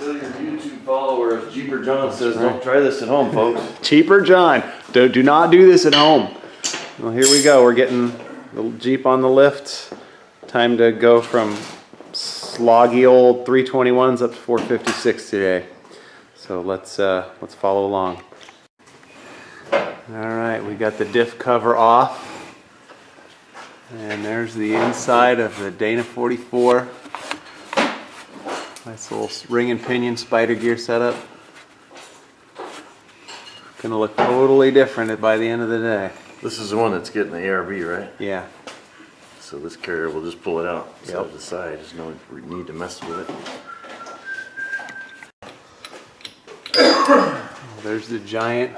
Tell your YouTube followers, GprJon says don't try this at home, folks. GprJon, do not do this at home. Well, here we go. We're getting the Jeep on the lift. Time to go from sloggy old 321s up to 456 today. So let's follow along. All right, we got the diff cover off. And there's the inside of the Dana 44. Nice little ring and pinion spider gear setup. Gonna look totally different by the end of the day. This is the one that's getting the ARB, right? Yeah. So this carrier will just pull it out side to side. There's no need to mess with it. There's the giant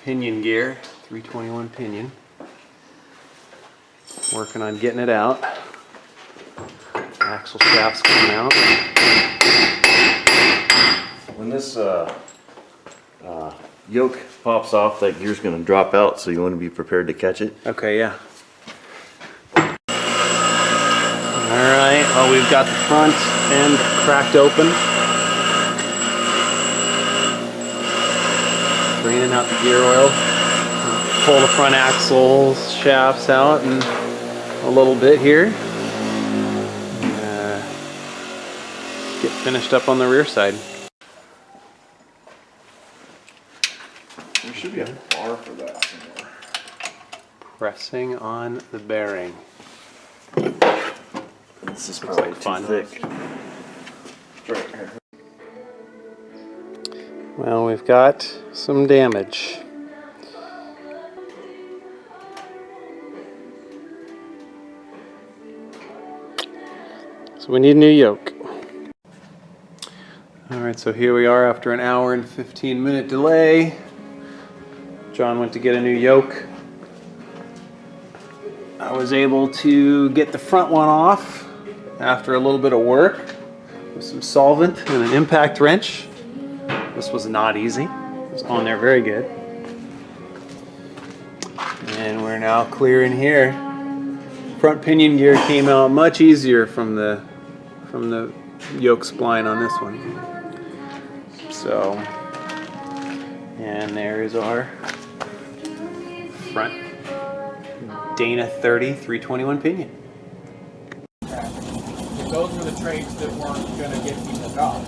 pinion gear, 321 pinion. Working on getting it out. Axle shaft's coming out. When this yoke pops off, that gear's going to drop out, so you want to be prepared to catch it. Okay, yeah. Alright, well, we've got the front end cracked open. Draining out the gear oil. Pull the front axle shafts out and a little bit here. Get finished up on the rear side. There should be a bar for that somewhere. Pressing on the bearing. This is probably like fun. too thick. Right here. Well, we've got some damage. So we need a new yoke. Alright, so here we are after an hour and 15-minute delay. John went to get a new yoke. I was able to get the front one off after a little bit of work with some solvent and an impact wrench. This was not easy. It was on there very good. And we're now clear in here. Front pinion gear came out much easier from the yoke spline on this one. So, and there is our front Dana 30 321 pinion. Those were the trades that weren't going to get me the job.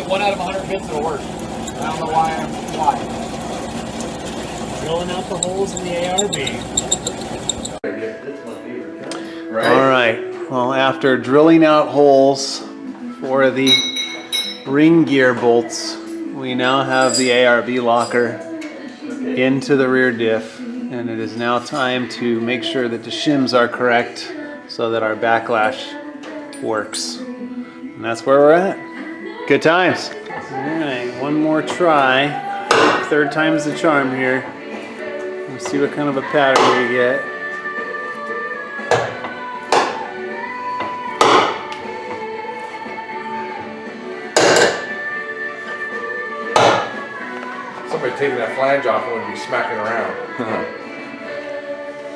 1 out of 100 hits it'll work. I don't know why. Drilling out the holes in the ARB. Right. All right. Well, after drilling out holes for the ring gear bolts, we now have the ARB locker into the rear diff, and it is now time to make sure that the shims are correct so that our backlash works. And that's where we're at. Good times. All right, one more try. Third time's the charm here. Let's see what kind of a pattern we get. Somebody taking that flange off and would be smacking around.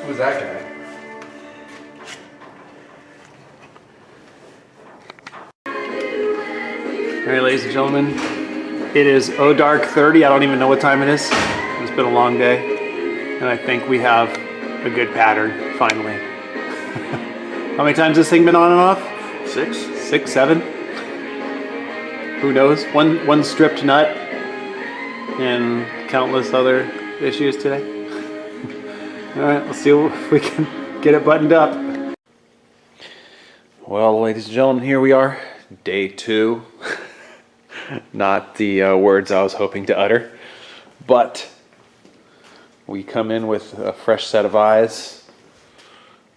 Who's that guy? All right, ladies and gentlemen, it is dark 30. I don't even know what time it is. It's been a long day, and I think we have a good pattern finally. How many times has this thing been on and off? 6? 6, 7? Who knows? One stripped nut and countless other issues today. All right, let's see if we can get it buttoned up. Well, ladies and gentlemen, here we are, day 2. Not the words I was hoping to utter, but we come in with a fresh set of eyes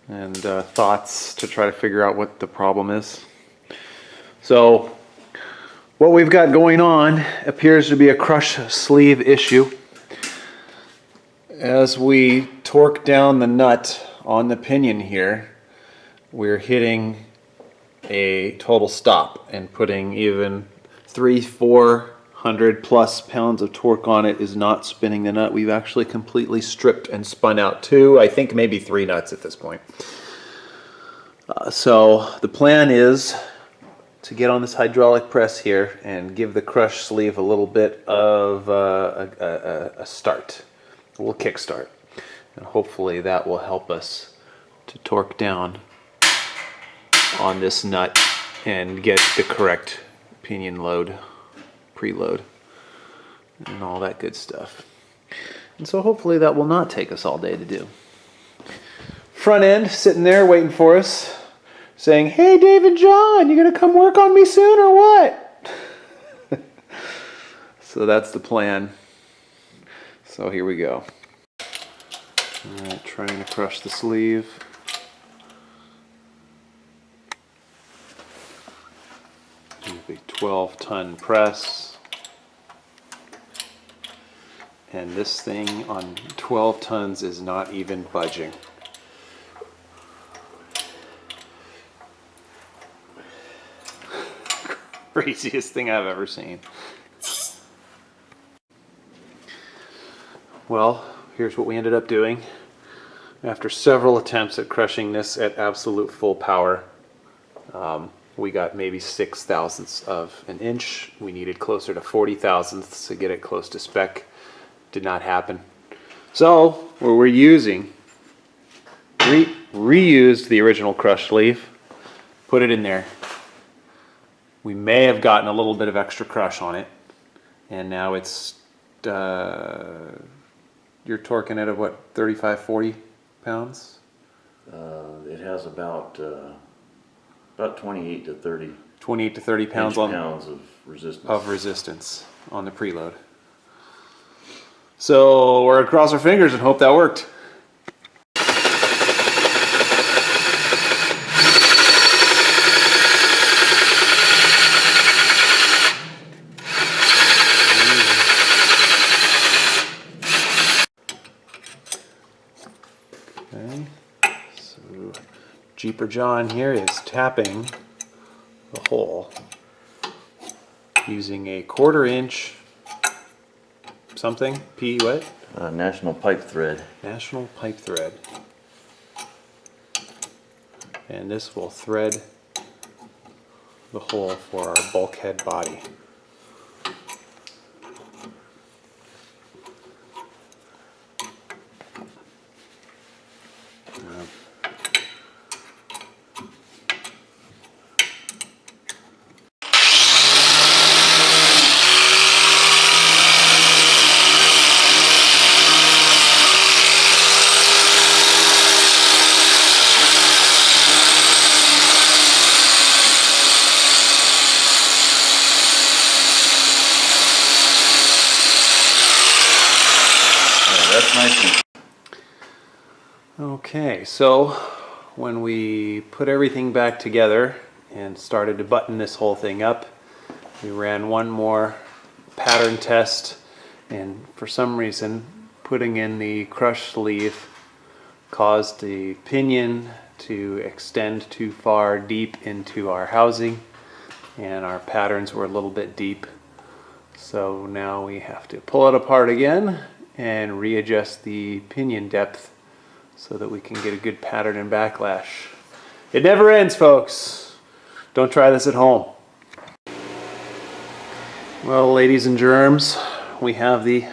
and thoughts to try to figure out what the problem is. So what we've got going on appears to be a crush sleeve issue. As we torque down the nut on the pinion here, we're hitting a total stop, and putting even 300-400 plus pounds of torque on it is not spinning the nut. We've actually completely stripped and spun out 2, I think maybe 3 nuts at this point. So the plan is to get on this hydraulic press here and give the crush sleeve a little bit of a start, a little kick start. And hopefully that will help us to torque down on this nut and get the correct pinion load, preload, and all that good stuff. And so hopefully that will not take us all day to do. Front end sitting there waiting for us, saying, "Hey, David John, you gonna come work on me soon or what?" So that's the plan. So here we go. All right, trying to crush the sleeve. Big 12-ton press. And this thing on 12 tons is not even budging. Craziest thing I've ever seen. Well, here's what we ended up doing. After several attempts at crushing this at absolute full power, we got maybe 6 thousandths of an inch. We needed closer to 40 thousandths to get it close to spec. Did not happen. So what we're using, reused the original crush sleeve, put it in there. We may have gotten a little bit of extra crush on it, and now it's you're torquing it at what, 35, 40 pounds? It has about 28 to 30 28 to 30 pounds pounds of resistance on the preload. So we're gonna cross our fingers and hope that worked. Okay, so GprJon here is tapping the hole using a 1/4 inch something, P what? National pipe thread. National pipe thread. And this will thread the hole for our bulkhead body. That's nice. Okay, so when we put everything back together and started to button this whole thing up, we ran one more pattern test, and for some reason putting in the crush sleeve caused the pinion to extend too far deep into our housing, and our patterns were a little bit deep. So now we have to pull it apart again and readjust the pinion depth so that we can get a good pattern and backlash. It never ends, folks. Don't try this at home. Well, ladies and germs, we have the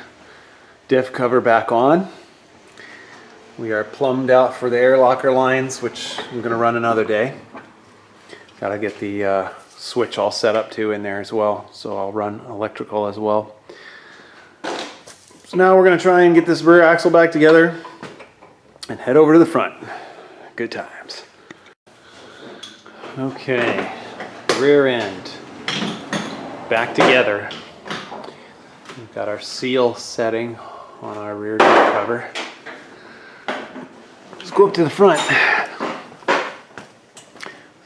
diff cover back on. We are plumbed out for the air locker lines, which I'm going to run another day. Got to get the switch all set up too in there as well, so I'll run electrical as well. So now we're going to try and get this rear axle back together and head over to the front. Good times. Okay, rear end back together. We've got our seal setting on our rear diff cover. Let's go up to the front.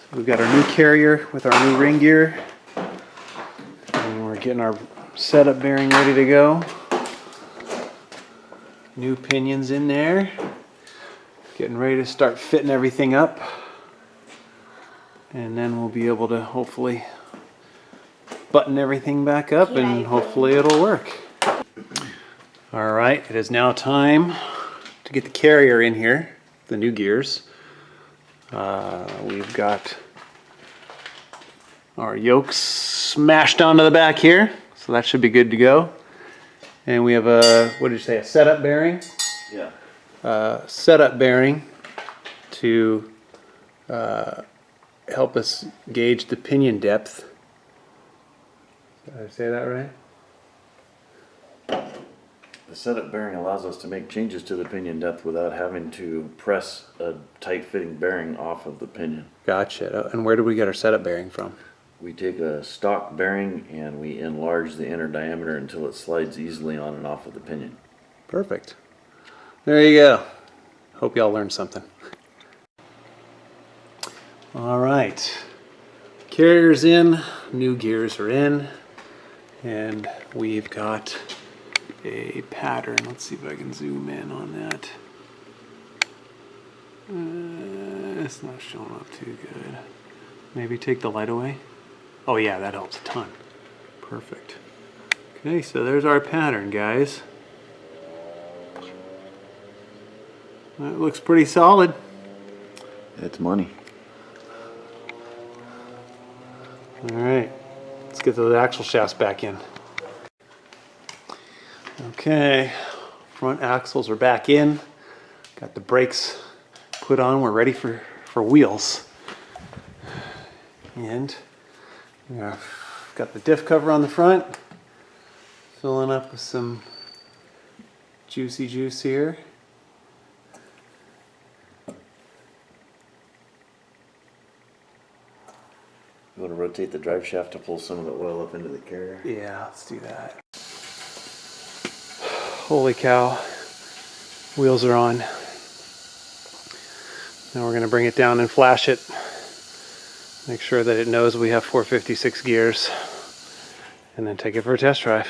So we've got our new carrier with our new ring gear, and we're getting our setup bearing ready to go. New pinions in there. Getting ready to start fitting everything up. And then we'll be able to hopefully button everything back up, and hopefully it'll work. All right, it is now time to get the carrier in here, the new gears. We've got our yokes smashed onto the back here, so that should be good to go. And we have a, what did you say, a setup bearing? Yeah. Setup bearing to help us gauge the pinion depth. Did I say that right? The setup bearing allows us to make changes to the pinion depth without having to press a tight-fitting bearing off of the pinion. Gotcha. And where do we get our setup bearing from? We take a stock bearing and we enlarge the inner diameter until it slides easily on and off of the pinion. Perfect. There you go. Hope y'all learned something. All right. Carrier's in, new gears are in, and we've got a pattern. Let's see if I can zoom in on that. It's not showing up too good. Maybe take the light away. Oh yeah, that helps a ton. Perfect. Okay, so there's our pattern, guys. That looks pretty solid. It's money. All right, let's get those axle shafts back in. Okay, front axles are back in. Got the brakes put on. We're ready for wheels. And got the diff cover on the front. Filling up with some juicy juice here. You want to rotate the drive shaft to pull some of the oil up into the carrier? Yeah, let's do that. Holy cow. Wheels are on. Now we're going to bring it down and flash it. Make sure that it knows we have 456 gears. And then take it for a test drive.